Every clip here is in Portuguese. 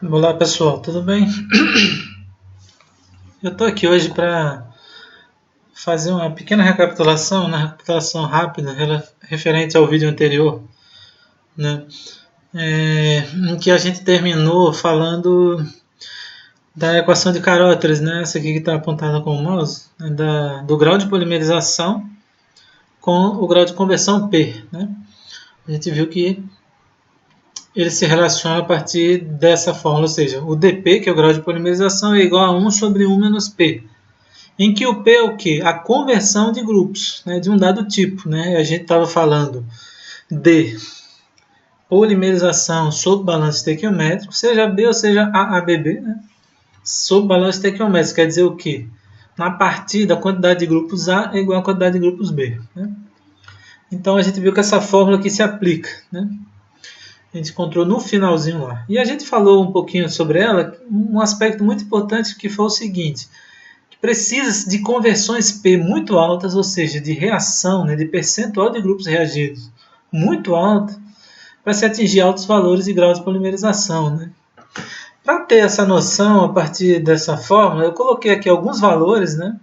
Olá pessoal, tudo bem? Eu estou aqui hoje para fazer uma pequena recapitulação, uma recapitulação rápida referente ao vídeo anterior, né? Em que a gente terminou falando da equação de caróteres, né? Essa aqui que está apontada com o mouse, né? Do grau de polimerização com o grau de conversão P, né? A gente viu que ele se relaciona a partir dessa fórmula, ou seja, o dP, que é o grau de polimerização, é igual a 1 sobre 1 menos P, em que o P é o quê? A conversão de grupos, né, de um dado tipo. Né? A gente estava falando de polimerização sob balanço estequiométrico, seja B ou seja AABB, né? Sob balanço estequiométrico quer dizer o quê? Na partida, a quantidade de grupos A é igual à quantidade de grupos B. Né? Então a gente viu que essa fórmula aqui se aplica, né? A gente encontrou no finalzinho lá. E a gente falou um pouquinho sobre ela, um aspecto muito importante que foi o seguinte, que precisa de conversões P muito altas, ou seja, de reação, né, de percentual de grupos reagidos muito alta, para se atingir altos valores e graus de polimerização. Né? Para ter essa noção, a partir dessa fórmula, eu coloquei aqui alguns valores, né?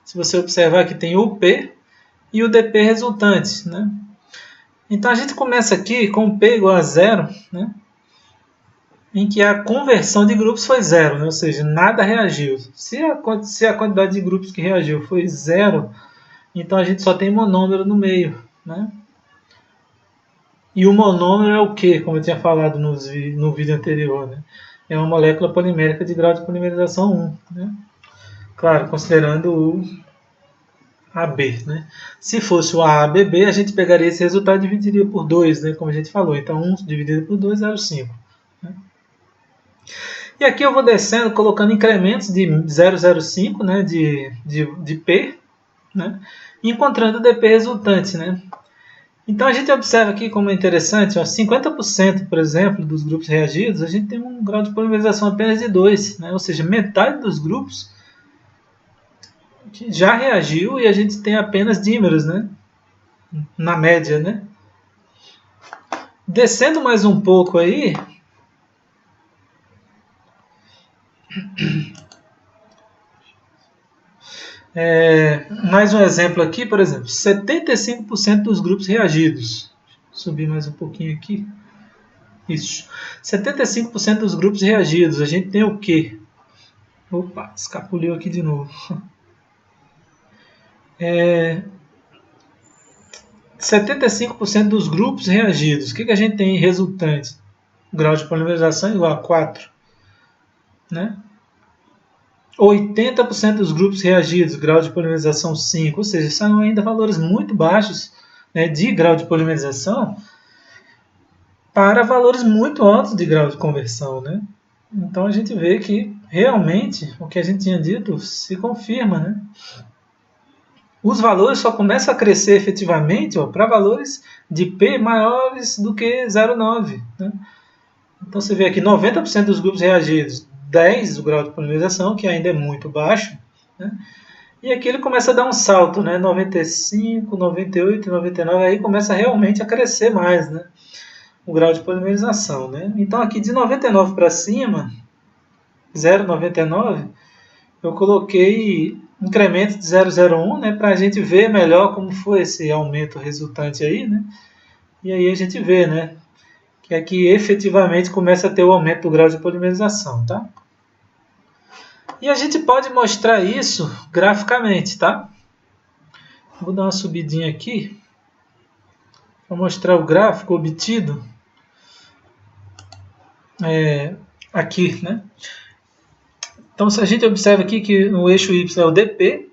Se você observar que tem o P e o dP resultante, né? Então a gente começa aqui com P igual a zero, né? Em que a conversão de grupos foi zero, né? Ou seja, nada reagiu. Se a quantidade de grupos que reagiu foi zero, então a gente só tem monômero no meio. Né? E o monômero é o que, como eu tinha falado no vídeo anterior? Né? É uma molécula polimérica de grau de polimerização 1. Né? Claro, considerando o AB, né? Se fosse o AABB, a gente pegaria esse resultado e dividiria por 2, né? Como a gente falou. Então, 1 dividido por 2 é o 5. Né? E aqui eu vou descendo, colocando incrementos de 0,05, né? de P, né? E encontrando o dP resultante. Né? Então, a gente observa aqui como é interessante, ó, 50%, por exemplo, dos grupos reagidos, a gente tem um grau de polimerização apenas de 2, né? Ou seja, metade dos grupos que já reagiu e a gente tem apenas dímeros, né? Na média, né? Descendo mais um pouco aí, mais um exemplo aqui, por exemplo, 75% dos grupos reagidos. Subir mais um pouquinho aqui. Isso. 75% dos grupos reagidos. A gente tem o quê? Opa, escapuliu aqui de novo. 75% dos grupos reagidos. O que a gente tem em resultante? O grau de polimerização é igual a 4. Né? 80% dos grupos reagidos, grau de polimerização 5. Ou seja, são ainda valores muito baixos, né, de grau de polimerização para valores muito altos de grau de conversão. Né? Então a gente vê que realmente o que a gente tinha dito se confirma. Né? Os valores só começam a crescer efetivamente para valores de P maiores do que 0,9. Né? Então você vê aqui 90% dos grupos reagidos, 10 do grau de polimerização, que ainda é muito baixo. Né? E aqui ele começa a dar um salto, né? 95, 98, 99, aí começa realmente a crescer mais, né? O grau de polimerização. Né? Então aqui de 99 para cima, 0,99, eu coloquei incremento de 0,01, né, para a gente ver melhor como foi esse aumento resultante aí, né? E aí a gente vê, né, que aqui efetivamente começa a ter o aumento do grau de polimerização, tá? E a gente pode mostrar isso graficamente, tá? Vou dar uma subidinha aqui para mostrar o gráfico obtido aqui, né? Então, se a gente observa aqui que no eixo Y é o dP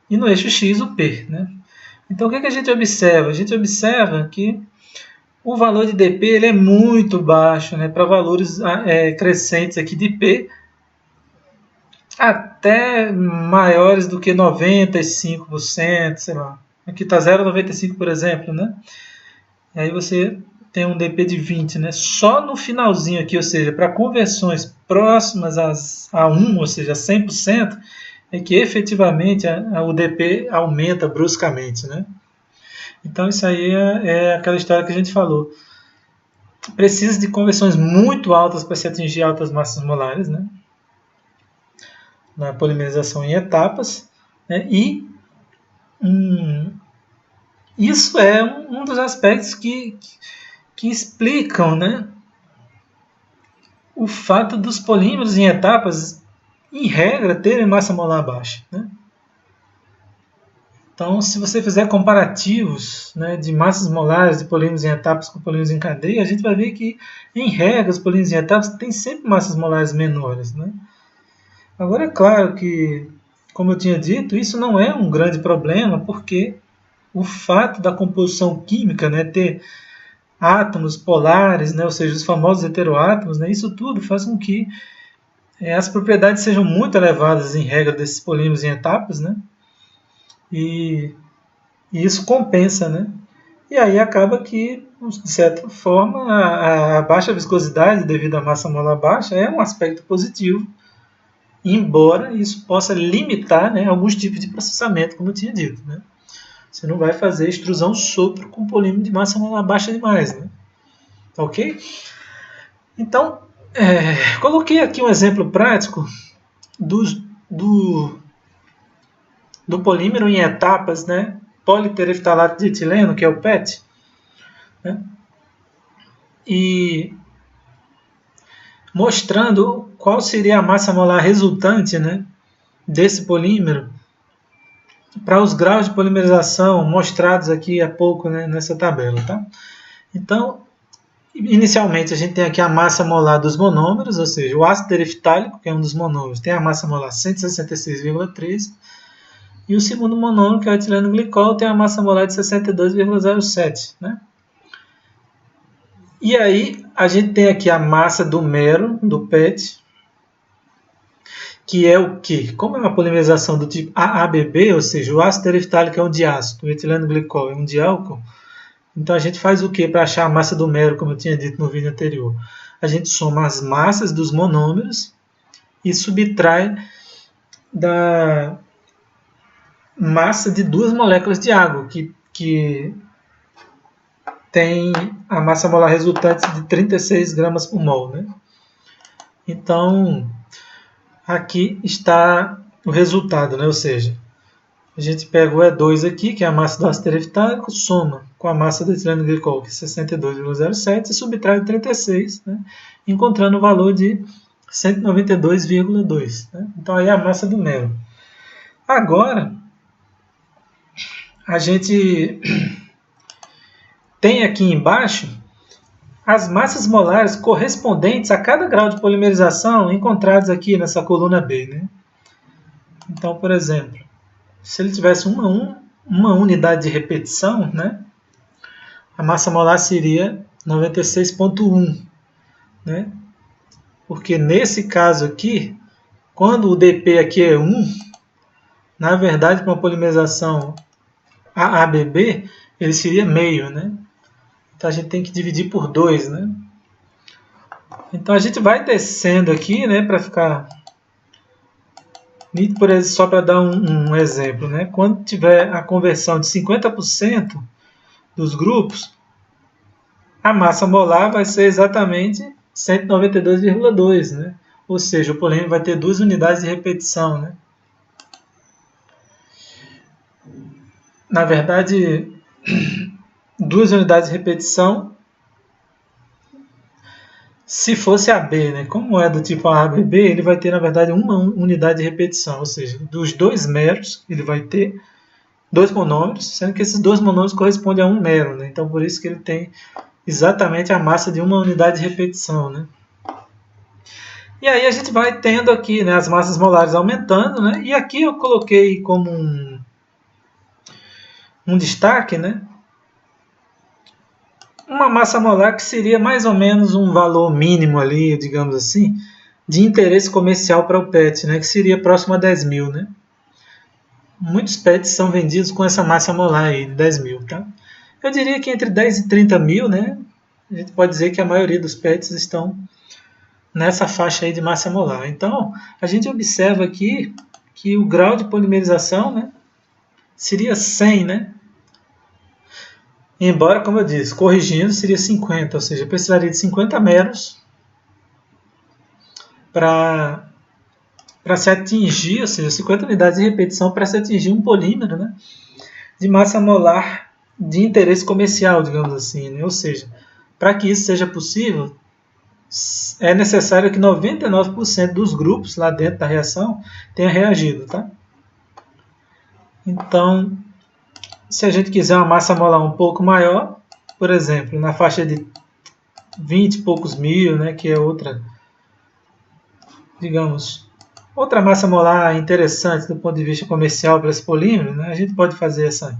e no eixo X o P. Né? Então, o que a gente observa? A gente observa que o valor de dP ele é muito baixo, né, para valores crescentes aqui de P, até maiores do que 95%, sei lá. Aqui está 0,95, por exemplo. Né? E aí você tem um dP de 20, né? Só no finalzinho aqui, ou seja, para conversões próximas a 1, ou seja, 100%, é que efetivamente o dP aumenta bruscamente, né? Então isso aí é aquela história que a gente falou. precisa de conversões muito altas para se atingir altas massas molares, né? Na polimerização em etapas, né? E isso é um dos aspectos que explicam, né, o fato dos polímeros em etapas, em regra, terem massa molar baixa, né? Então, se você fizer comparativos, né, de massas molares de polímeros em etapas com polímeros em cadeia, a gente vai ver que, em regra, os polímeros em etapas têm sempre massas molares menores, né? Agora, é claro que, como eu tinha dito, isso não é um grande problema, porque o fato da composição química, né, ter átomos polares, né, ou seja, os famosos heteroátomos, né, isso tudo faz com que as propriedades sejam muito elevadas, em regra, desses polímeros em etapas, né? E isso compensa, né? E aí acaba que, de certa forma, a baixa viscosidade devido à massa molar baixa é um aspecto positivo, embora isso possa limitar, né, alguns tipos de processamento, como eu tinha dito, né? Você não vai fazer extrusão sopro com polímero de massa molar baixa demais, né? Ok? Então, coloquei aqui um exemplo prático do polímero em etapas, né? Politereftalato de etileno, que é o PET, né? E mostrando qual seria a massa molar resultante, né, desse polímero para os graus de polimerização mostrados aqui há pouco, né, nessa tabela. Tá? Então, inicialmente a gente tem aqui a massa molar dos monômeros, ou seja, o ácido tereftálico, que é um dos monômeros, tem a massa molar 166,3, e o segundo monômero, que é o etileno glicol, tem a massa molar de 62,07. Né? E aí a gente tem aqui a massa do mero, do PET, que é o quê? Como é uma polimerização do tipo AABB, ou seja, o ácido tereftálico é um diáceto, o etileno glicol é um diálcool, então a gente faz o quê para achar a massa do mero, como eu tinha dito no vídeo anterior? A gente soma as massas dos monômeros e subtrai da massa de duas moléculas de água, que tem a massa molar resultante de 36 gramas por mol. Né? Então, aqui está o resultado, né? Ou seja, a gente pega o E2 aqui, que é a massa do ácido tereftálico, soma com a massa do etileno glicol, que é 62,07, e subtrai 36, né? Encontrando o valor de 192,2. Né? Então, aí é a massa do mel. Agora, a gente tem aqui embaixo as massas molares correspondentes a cada grau de polimerização encontrados aqui nessa coluna B. Né? Então, por exemplo, se ele tivesse uma unidade de repetição, né, a massa molar seria 96,1. Né? Porque nesse caso aqui, quando o dp aqui é 1, na verdade, para uma polimerização AABB, ele seria meio. Né? Então a gente tem que dividir por 2. Né? Então a gente vai descendo aqui, né, para ficar só para dar um exemplo, né? Quando tiver a conversão de 50% dos grupos, a massa molar vai ser exatamente 192,2, né? Ou seja, o polímero vai ter 2 unidades de repetição, né? Na verdade, 2 unidades de repetição se fosse AB, né? Como é do tipo ABB, ele vai ter, na verdade, uma unidade de repetição, ou seja, dos 2 meros, ele vai ter 2 monômeros, sendo que esses 2 monômeros correspondem a 1 mero, né? Então, por isso que ele tem exatamente a massa de uma unidade de repetição, né? E aí a gente vai tendo aqui, né, as massas molares aumentando, né? E aqui eu coloquei como um destaque, né, uma massa molar que seria mais ou menos um valor mínimo ali, digamos assim, de interesse comercial para o PET, né, que seria próximo a 10 mil. Né? Muitos PETs são vendidos com essa massa molar aí, de 10 mil. Tá? Eu diria que entre 10 e 30 mil, né, a gente pode dizer que a maioria dos PETs estão nessa faixa aí de massa molar. Então, a gente observa aqui que o grau de polimerização, né, seria 100, né? Embora, como eu disse, corrigindo seria 50, ou seja, eu precisaria de 50 meros para se atingir, ou seja, 50 unidades de repetição para se atingir um polímero, né, de massa molar de interesse comercial, digamos assim, né? Ou seja, para que isso seja possível, é necessário que 99% dos grupos lá dentro da reação tenha reagido, tá? Então, se a gente quiser uma massa molar um pouco maior, por exemplo, na faixa de 20 e poucos mil, né, que é outra, digamos, outra massa molar interessante do ponto de vista comercial para esse polímero, né, a gente pode fazer essa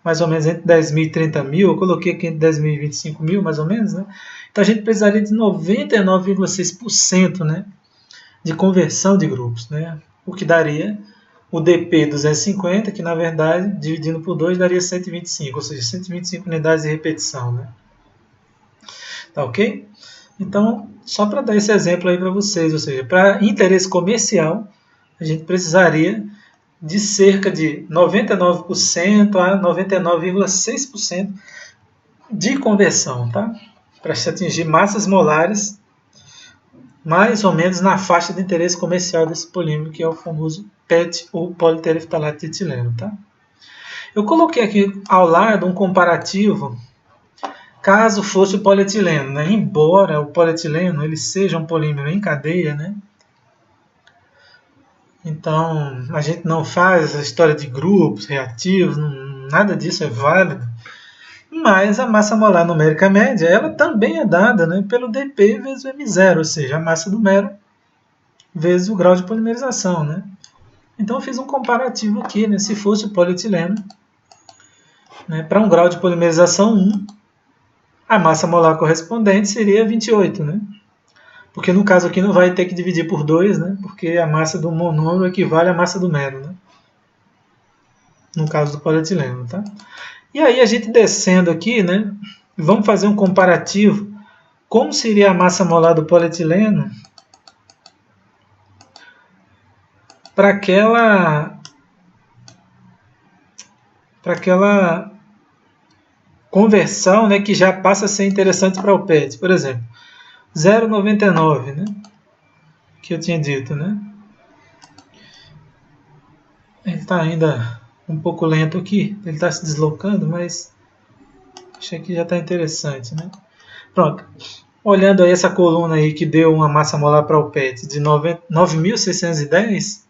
mais ou menos entre 10 mil e 30 mil, eu coloquei aqui entre 10 mil e 25 mil, mais ou menos, né? Então a gente precisaria de 99,6%, né, de conversão de grupos, né? O que daria o DP 250, que na verdade, dividindo por 2, daria 125, ou seja, 125 unidades de repetição, né? Tá ok? Então, só para dar esse exemplo aí para vocês, ou seja, para interesse comercial, a gente precisaria de cerca de 99% a 99,6% de conversão, tá? Para se atingir massas molares mais ou menos na faixa de interesse comercial desse polímero, que é o famoso PET ou politereftalato de etileno, tá? Eu coloquei aqui ao lado um comparativo caso fosse o polietileno, né? Embora o polietileno ele seja um polímero em cadeia, né? Então, a gente não faz a história de grupos reativos, nada disso é válido. Mas a massa molar numérica média, ela também é dada, né, pelo dP vezes o M0, ou seja, a massa do mero vezes o grau de polimerização, né? Então, eu fiz um comparativo aqui, né, se fosse o polietileno, né, para um grau de polimerização 1, a massa molar correspondente seria 28, né? Porque no caso aqui não vai ter que dividir por 2, né? Porque a massa do monômero equivale à massa do mero, né? No caso do polietileno, tá? E aí a gente descendo aqui, né? Vamos fazer um comparativo. Como seria a massa molar do polietileno para aquela conversão, né, que já passa a ser interessante para o PET. Por exemplo, 0,99, né? Que eu tinha dito, né? Ele está ainda um pouco lento aqui, ele está se deslocando, mas acho que já está interessante, né? Pronto. Olhando aí essa coluna aí que deu uma massa molar para o PET de 9.610,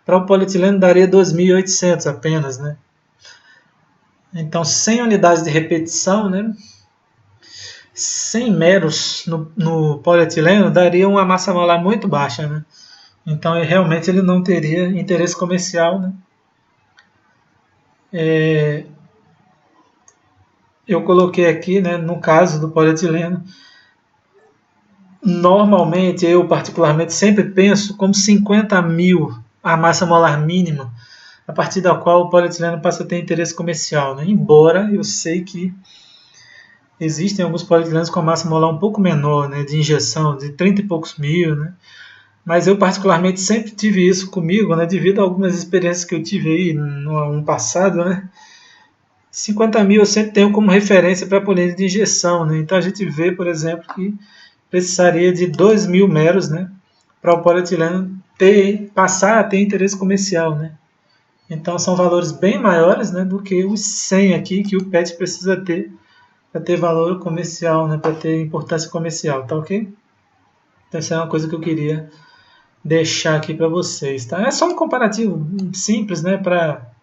para o polietileno daria 2.800 apenas, né? Então 100 unidades de repetição, né? 100 meros no polietileno daria uma massa molar muito baixa, né? Então realmente ele não teria interesse comercial, né? Eu coloquei aqui, né, no caso do polietileno, normalmente eu particularmente sempre penso como 50 mil a massa molar mínima a partir da qual o polietileno passa a ter interesse comercial, né? Embora eu sei que existem alguns polietilenos com a massa molar um pouco menor, né, de injeção, de 30 e poucos mil, né? Mas eu particularmente sempre tive isso comigo, né, devido a algumas experiências que eu tive aí no ano passado, né? 50 mil eu sempre tenho como referência para polímero de injeção, né? Então a gente vê, por exemplo, que precisaria de 2.000 meros, né, para o polietileno passar a ter interesse comercial, né? Então são valores bem maiores, né, do que os 100 aqui que o PET precisa ter para ter valor comercial, né, para ter importância comercial, tá ok? Então essa é uma coisa que eu queria deixar aqui para vocês, tá? É só um comparativo simples, né, para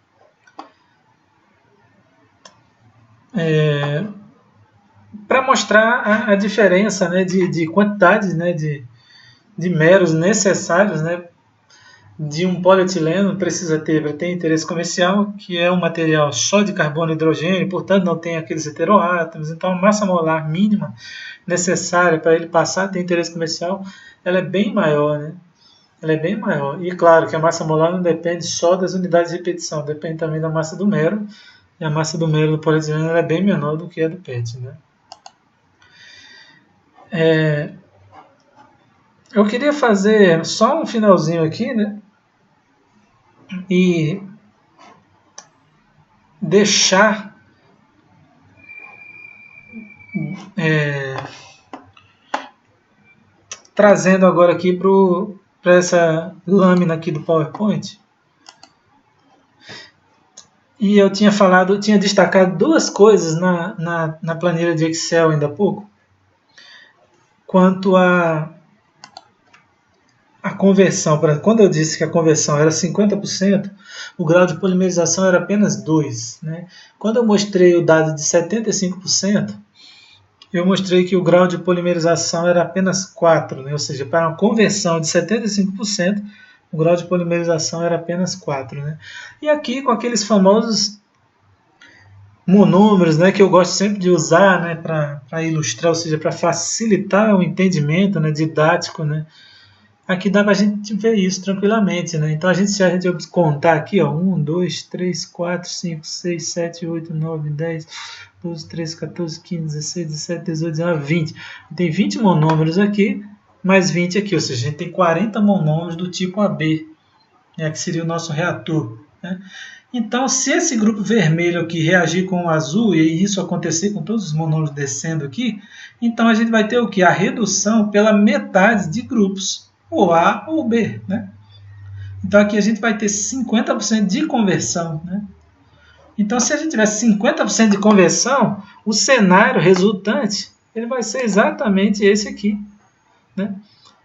mostrar a diferença, né, de quantidade, né, de meros necessários, né, de um polietileno precisa ter para ter interesse comercial, que é um material só de carbono e hidrogênio, portanto não tem aqueles heteroátomos, então a massa molar mínima necessária para ele passar a ter interesse comercial, ela é bem maior, né? Ela é bem maior. E claro que a massa molar não depende só das unidades de repetição, depende também da massa do mero, e a massa do mero do polietileno é bem menor do que a do PET, né? Eu queria fazer só um finalzinho aqui, né? E deixar trazendo agora aqui para essa lâmina aqui do PowerPoint. E eu tinha destacado duas coisas na planilha de Excel ainda há pouco, quanto a conversão. Quando eu disse que a conversão era 50%, o grau de polimerização era apenas 2%. Né? Quando eu mostrei o dado de 75%, eu mostrei que o grau de polimerização era apenas 4%. Né? Ou seja, para uma conversão de 75%, o grau de polimerização era apenas 4%. Né? E aqui com aqueles famosos monômeros, né, que eu gosto sempre de usar, né, para ilustrar, ou seja, para facilitar o entendimento, né, didático. Né? Aqui dá para a gente ver isso tranquilamente. Né? Então, se a gente contar aqui, ó, 1, 2, 3, 4, 5, 6, 7, 8, 9, 10, 12, 13, 14, 15, 16, 17, 18, 19, 20. Tem 20 monômeros aqui, mais 20 aqui, ou seja, a gente tem 40 monômeros do tipo AB, né, que seria o nosso reator. Né? Então, se esse grupo vermelho aqui reagir com o azul, e isso acontecer com todos os monômeros descendo aqui, então a gente vai ter o que? A redução pela metade de grupos, ou A ou B. Né? Então, aqui a gente vai ter 50% de conversão. Né? Então, se a gente tiver 50% de conversão, o cenário resultante ele vai ser exatamente esse aqui. Né?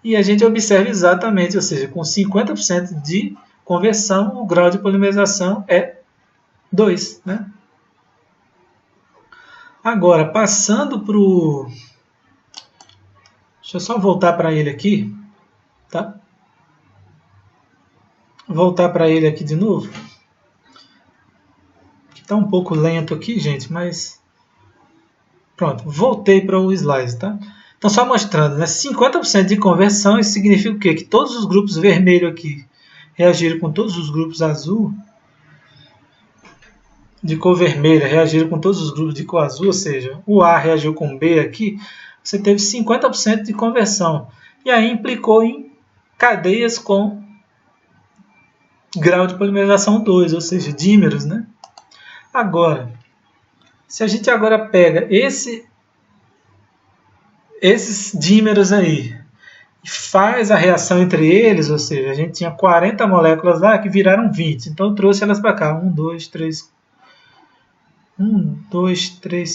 E a gente observa exatamente, ou seja, com 50% de conversão, o grau de polimerização é 2. Né? Agora, passando para o... Deixa eu só voltar para ele aqui. Tá? Voltar para ele aqui de novo. Está um pouco lento aqui, gente, mas... Pronto, voltei para o slide, tá? Então, só mostrando, né? 50% de conversão, isso significa o quê? Que todos os grupos vermelhos aqui reagiram com todos os grupos azul, de cor vermelha, reagiram com todos os grupos de cor azul, ou seja, o A reagiu com o B aqui, você teve 50% de conversão. E aí implicou em cadeias com grau de polimerização 2, ou seja, dímeros, né? Agora, se a gente agora pega esses dímeros aí e faz a reação entre eles, ou seja, a gente tinha 40 moléculas lá que viraram 20, então eu trouxe elas para cá, 1, 2, 3,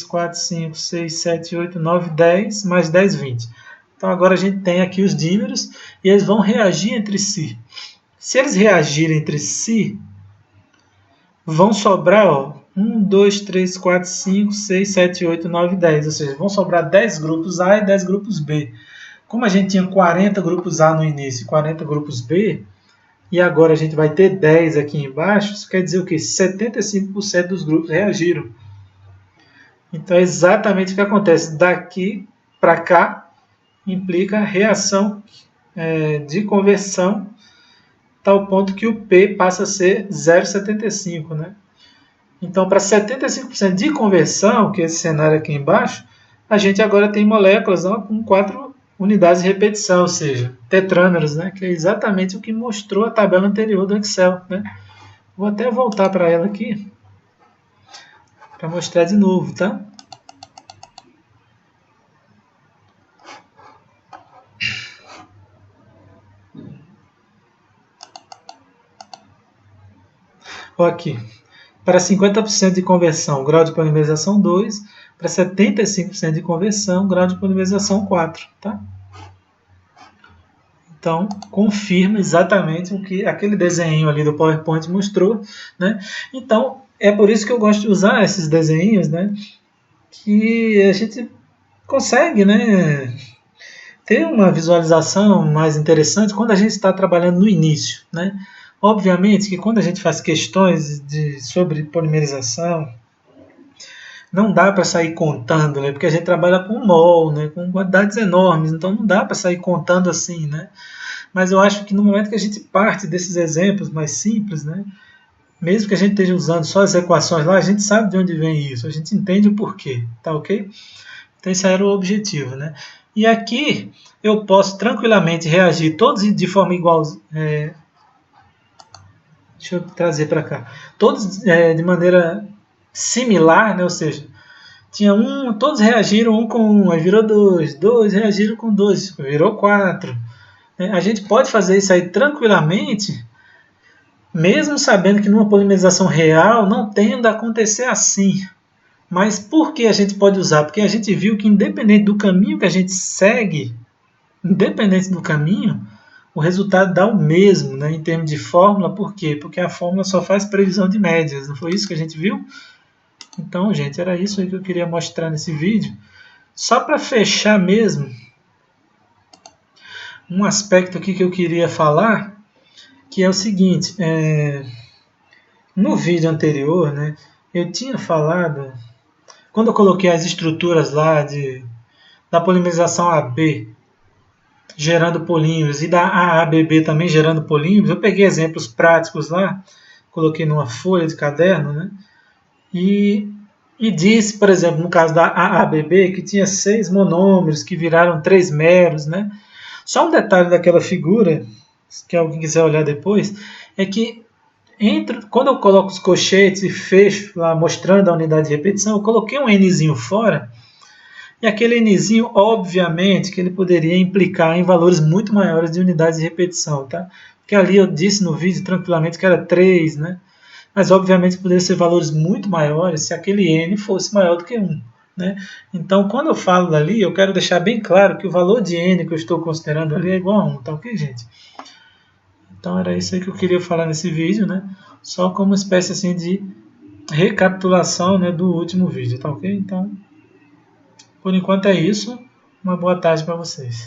4, 5, 6, 7, 8, 9, 10, mais 10, 20. Então agora a gente tem aqui os dímeros e eles vão reagir entre si. Se eles reagirem entre si, vão sobrar, ó, 1, 2, 3, 4, 5, 6, 7, 8, 9, 10. Ou seja, vão sobrar 10 grupos A e 10 grupos B. Como a gente tinha 40 grupos A no início e 40 grupos B, e agora a gente vai ter 10 aqui embaixo, isso quer dizer o quê? 75% dos grupos reagiram. Então é exatamente o que acontece. Daqui para cá implica reação de conversão, tal ponto que o P passa a ser 0,75. Né? Então, para 75% de conversão, que é esse cenário aqui embaixo, a gente agora tem moléculas com 4 unidades de repetição, ou seja, tetrâmeros, né? Que é exatamente o que mostrou a tabela anterior do Excel. Né? Vou até voltar para ela aqui, para mostrar de novo, tá? Aqui, para 50% de conversão, grau de polimerização 2, para 75% de conversão, grau de polimerização 4. Tá? Então, confirma exatamente o que aquele desenho ali do PowerPoint mostrou. Né? Então, é por isso que eu gosto de usar esses desenhos, né? Que a gente consegue, né, ter uma visualização mais interessante quando a gente está trabalhando no início. Né? Obviamente que quando a gente faz questões sobre polimerização, não dá para sair contando, né? Porque a gente trabalha com mol, né? Com quantidades enormes, então não dá para sair contando assim, né? Mas eu acho que no momento que a gente parte desses exemplos mais simples, né? Mesmo que a gente esteja usando só as equações lá, a gente sabe de onde vem isso, a gente entende o porquê, tá ok? Então esse era o objetivo, né? E aqui eu posso tranquilamente reagir todos de forma igual. Deixa eu trazer para cá. Todos de maneira similar, né? Ou seja, tinha um, todos reagiram um com um, aí virou dois, dois reagiram com dois, virou 4. A gente pode fazer isso aí tranquilamente, mesmo sabendo que numa polimerização real não tende a acontecer assim. Mas por que a gente pode usar? Porque a gente viu que independente do caminho que a gente segue, independente do caminho, o resultado dá o mesmo, né, em termos de fórmula. Por quê? Porque a fórmula só faz previsão de médias. Não foi isso que a gente viu? Então, gente, era isso aí que eu queria mostrar nesse vídeo. Só para fechar mesmo, um aspecto aqui que eu queria falar, que é o seguinte, no vídeo anterior, né, eu tinha falado, quando eu coloquei as estruturas lá da polimerização AB gerando polímeros e da AABB também gerando polímeros, eu peguei exemplos práticos lá, coloquei numa folha de caderno, né, e disse, por exemplo, no caso da AABB, que tinha 6 monômeros que viraram 3 meros, né. Só um detalhe daquela figura, que alguém quiser olhar depois, é que quando eu coloco os colchetes e fecho lá mostrando a unidade de repetição, eu coloquei um Nzinho fora, e aquele Nzinho, obviamente, que ele poderia implicar em valores muito maiores de unidades de repetição, tá? Porque ali eu disse no vídeo tranquilamente que era 3, né? Mas obviamente poderia ser valores muito maiores se aquele N fosse maior do que 1. Né? Então, quando eu falo dali, eu quero deixar bem claro que o valor de N que eu estou considerando ali é igual a 1, tá ok, gente? Então era isso aí que eu queria falar nesse vídeo, né? Só como uma espécie assim de recapitulação, né, do último vídeo, tá ok? Então, por enquanto é isso. Uma boa tarde para vocês.